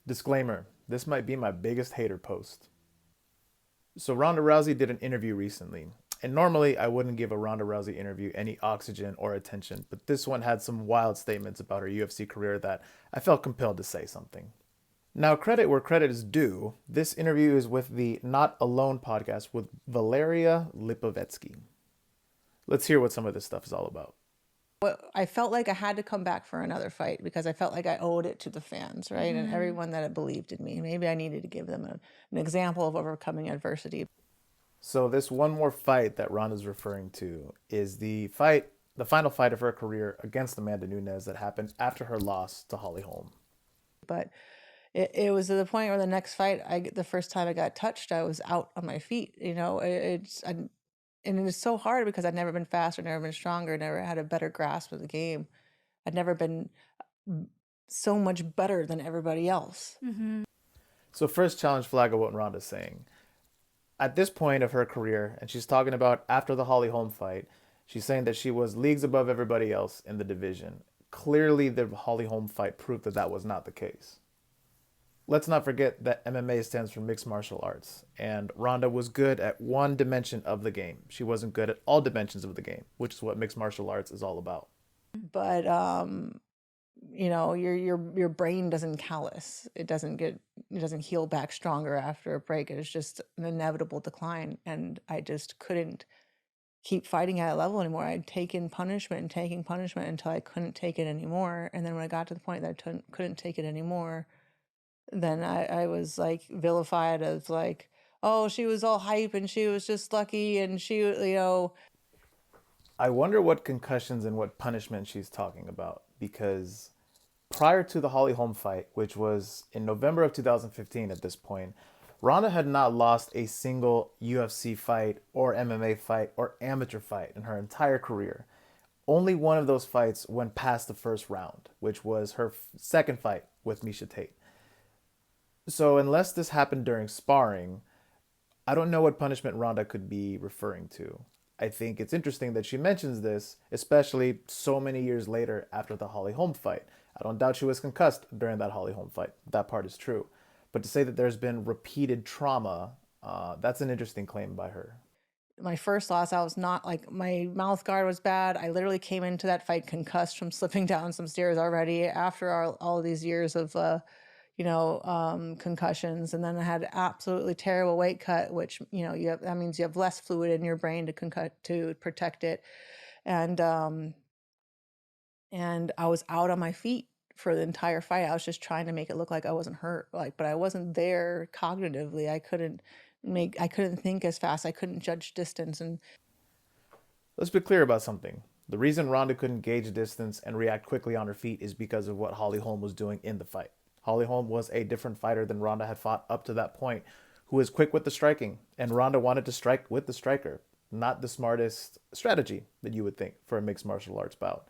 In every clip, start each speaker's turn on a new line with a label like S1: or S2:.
S1: Disclaimer, this might be my biggest hater post. So Ronda Rousey did an interview recently, and normally I wouldn't give a Ronda Rousey interview any oxygen or attention, but this one had some wild statements about her UFC career that I felt compelled to say something. Now, credit where credit is due, this interview is with the Not Alone podcast with Valeria Lipovetsky. Let's hear what some of this stuff is all about.
S2: I felt like I had to come back for another fight because I felt like I owed it to the fans, right? And everyone that had believed in me. Maybe I needed to give them an example of overcoming adversity.
S1: So this one more fight that Ronda's referring to is the final fight of her career against Amanda Nunes that happened after her loss to Holly Holm.
S2: But it was to the point where the next fight, the first time I got touched, I was out on my feet. And it was so hard because I'd never been faster, never been stronger, never had a better grasp of the game. I'd never been so much better than everybody else.
S1: So first challenge flag of what Ronda's saying. At this point of her career, and she's talking about after the Holly Holm fight, she's saying that she was leagues above everybody else in the division. Clearly, the Holly Holm fight proved that that was not the case. Let's not forget that MMA stands for mixed martial arts, and Ronda was good at one dimension of the game. She wasn't good at all dimensions of the game, which is what mixed martial arts is all about.
S2: But your brain doesn't callous. It doesn't heal back stronger after a break. It's just an inevitable decline, and I just couldn't keep fighting at a level anymore. I'd taken punishment and taking punishment until I couldn't take it anymore. And then when I got to the point that couldn't take it anymore, then I was like vilified as like, oh, she was all hype and she was just lucky and she.
S1: I wonder what concussions and what punishment she's talking about because prior to the Holly Holm fight, which was in November of 2015 at this point, Ronda had not lost a single UFC fight or MMA fight or amateur fight in her entire career. Only one of those fights went past the first round, which was her second fight with Misha Tate. So, unless this happened during sparring, I don't know what punishment Ronda could be referring to. I think it's interesting that she mentions this, especially so many years later after the Holly Holm fight. I don't doubt she was concussed during that Holly Holm fight. That part is true. But to say that there's been repeated trauma, that's an interesting claim by her.
S2: My first loss, I was not like my mouth guard was bad. I literally came into that fight concussed from slipping down some stairs already after all of these years of concussions. And then I had absolutely terrible weight cut, which that means you have less fluid in your brain to protect it, and I was out on my feet for the entire fight. I was just trying to make it look like I wasn't hurt, but I wasn't there cognitively. I couldn't think as fast. I couldn't judge distance. And
S1: Let's be clear about something. The reason Ronda couldn't gauge distance and react quickly on her feet is because of what Holly Holm was doing in the fight. Holly Holm was a different fighter than Ronda had fought up to that point, who was quick with the striking, and Ronda wanted to strike with the striker. Not the smartest strategy that you would think for a mixed martial arts bout.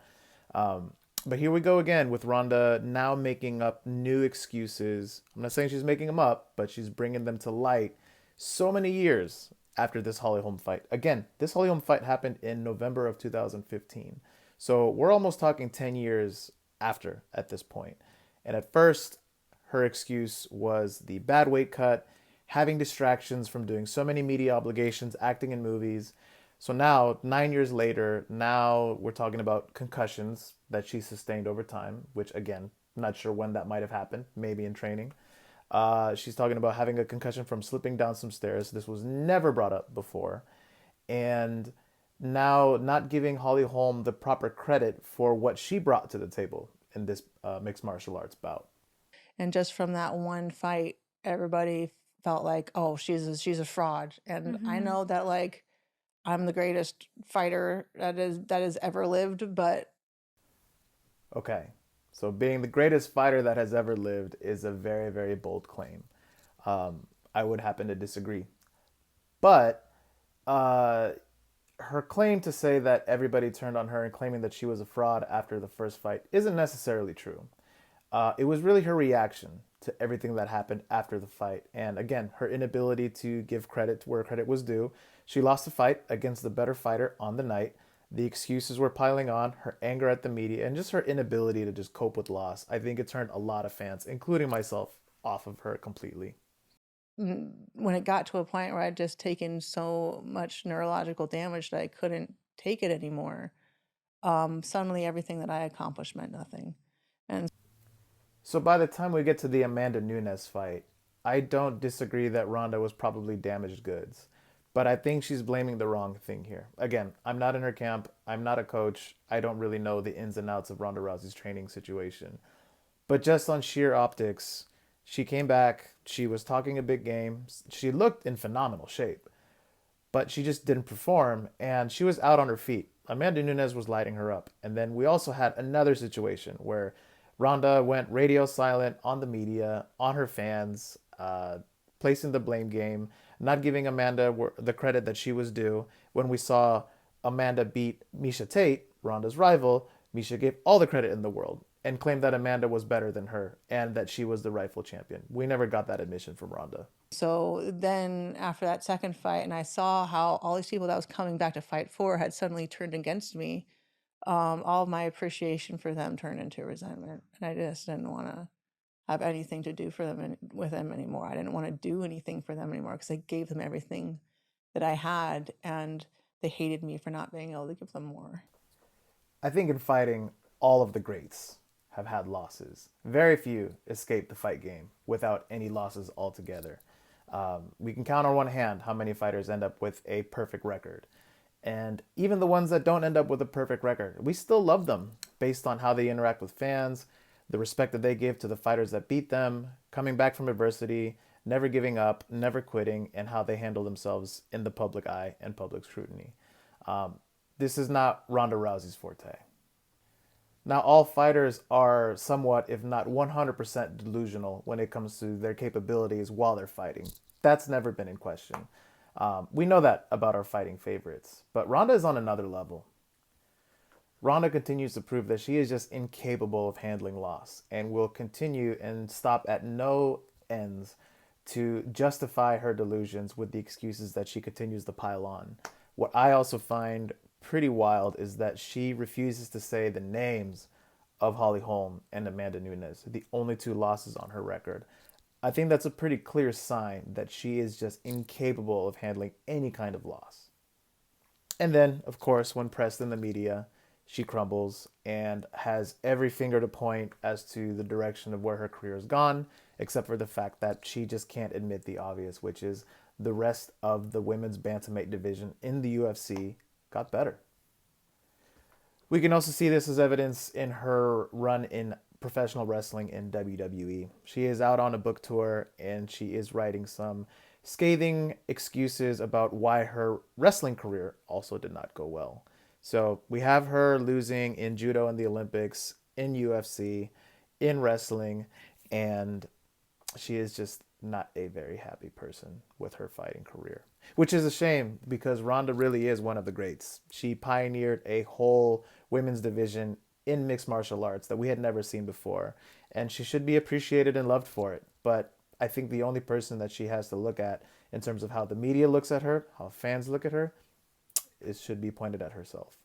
S1: But here we go again with Ronda now making up new excuses. I'm not saying she's making them up, but she's bringing them to light so many years after this Holly Holm fight. Again, this Holly Holm fight happened in November of 2015. So we're almost talking 10 years after at this point. And at first, her excuse was the bad weight cut, having distractions from doing so many media obligations, acting in movies. So now, 9 years later, now we're talking about concussions that she sustained over time, which again, not sure when that might have happened, maybe in training. She's talking about having a concussion from slipping down some stairs. This was never brought up before. And now not giving Holly Holm the proper credit for what she brought to the table in this mixed martial arts bout.
S2: and just from that one fight, everybody felt like, oh, she's a fraud. And I know that like I'm the greatest fighter that has ever lived, but
S1: Okay, so being the greatest fighter that has ever lived is a very, very bold claim. I would happen to disagree. But uh, her claim to say that everybody turned on her and claiming that she was a fraud after the first fight isn't necessarily true. It was really her reaction to everything that happened after the fight. And again, her inability to give credit to where credit was due. She lost the fight against the better fighter on the night. The excuses were piling on, her anger at the media, and just her inability to just cope with loss. I think it turned a lot of fans, including myself, off of her completely.
S2: When it got to a point where I'd just taken so much neurological damage that I couldn't take it anymore, suddenly everything that I accomplished meant nothing. And
S1: So by the time we get to the Amanda Nunes fight, I don't disagree that Ronda was probably damaged goods. But I think she's blaming the wrong thing here. Again, I'm not in her camp. I'm not a coach. I don't really know the ins and outs of Ronda Rousey's training situation. But just on sheer optics, she came back. She was talking a big game. She looked in phenomenal shape, but she just didn't perform, and she was out on her feet. Amanda Nunes was lighting her up. And then we also had another situation where Ronda went radio silent on the media, on her fans, placing the blame game, not giving Amanda the credit that she was due. When we saw Amanda beat Misha Tate, Ronda's rival, Misha gave all the credit in the world and claimed that Amanda was better than her and that she was the rightful champion. We never got that admission from Ronda.
S2: so then after that second fight, and I saw how all these people that was coming back to fight for had suddenly turned against me, all of my appreciation for them turned into resentment. And I just didn't want to have anything to do for them with them anymore. I didn't want to do anything for them anymore because I gave them everything that I had, and they hated me for not being able to give them more.
S1: I think in fighting, all of the greats have had losses. Very few escape the fight game without any losses altogether. We can count on one hand how many fighters end up with a perfect record. And even the ones that don't end up with a perfect record, we still love them based on how they interact with fans, the respect that they give to the fighters that beat them, coming back from adversity, never giving up, never quitting, and how they handle themselves in the public eye and public scrutiny. This is not Ronda Rousey's forte. Now, all fighters are somewhat, if not 100% delusional when it comes to their capabilities while they're fighting. That's never been in question. We know that about our fighting favorites. But Ronda is on another level. Ronda continues to prove that she is just incapable of handling loss and will continue and stop at no ends to justify her delusions with the excuses that she continues to pile on. What I also find pretty wild is that she refuses to say the names of Holly Holm and Amanda Nunes, the only two losses on her record. I think that's a pretty clear sign that she is just incapable of handling any kind of loss. And then, of course, when pressed in the media, she crumbles and has every finger to point as to the direction of where her career has gone, except for the fact that she just can't admit the obvious, which is the rest of the women's bantamweight division in the UFC got better. We can also see this as evidence in her run in professional wrestling in WWE. She is out on a book tour and she is writing some scathing excuses about why her wrestling career also did not go well. So we have her losing in judo in the Olympics, in UFC, in wrestling, and she is just not a very happy person with her fighting career, which is a shame because Ronda really is one of the greats. She pioneered a whole women's division in mixed martial arts that we had never seen before, and she should be appreciated and loved for it. But I think the only person that she has to look at in terms of how the media looks at her, how fans look at her, it should be pointed at herself.